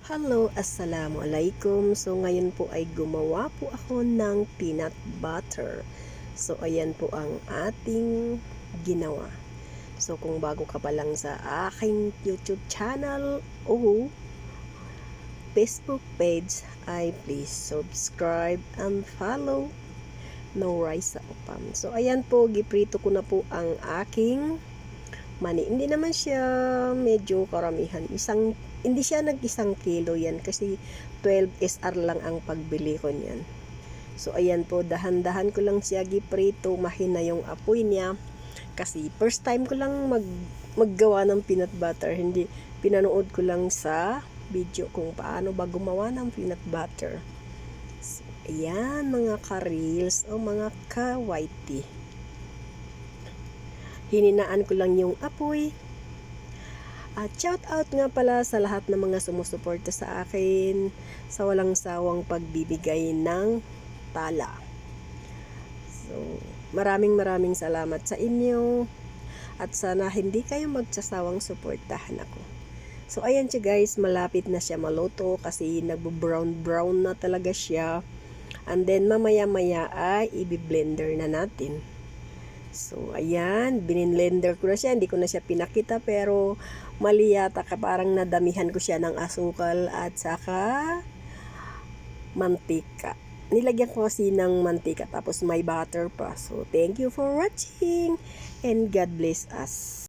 Hello, assalamualaikum. So ngayon po ay gumawa po ako ng peanut butter. So ayan po ang ating ginawa. So kung bago ka pa lang sa aking YouTube channel o Facebook page ay please subscribe and follow. No rice sa upam. So ayan po, giprito ko na po ang aking mani. Hindi naman siya medyo karamihan. Hindi siya nag-1 kilo yan kasi 12 SR lang ang pagbili ko niyan. So ayan po, dahan-dahan ko lang siya giprito, mahina yung apoy niya. Kasi first time ko lang maggawa ng peanut butter. Hindi, pinanood ko lang sa video kung paano ba gumawa ng peanut butter. So, ayan mga ka-reels o mga ka-whitey. Hininaan ko lang yung apoy. At shout out nga pala sa lahat ng mga sumusuporta sa akin sa walang sawang pagbibigay ng tala. So, maraming salamat sa inyo at sana hindi kayo magsasawang suportahan ako. So, ayan siya guys, malapit na siya maluto kasi nagbo-brown na talaga siya. And then, mamaya-maya ay i-blender na natin. So, ayan, binblender ko na siya. Hindi ko na siya pinakita pero mali yata parang nadamihan ko siya ng asukal at saka mantika. Nilagyan ko kasi ng mantika tapos may butter pa. So, thank you for watching and God bless us.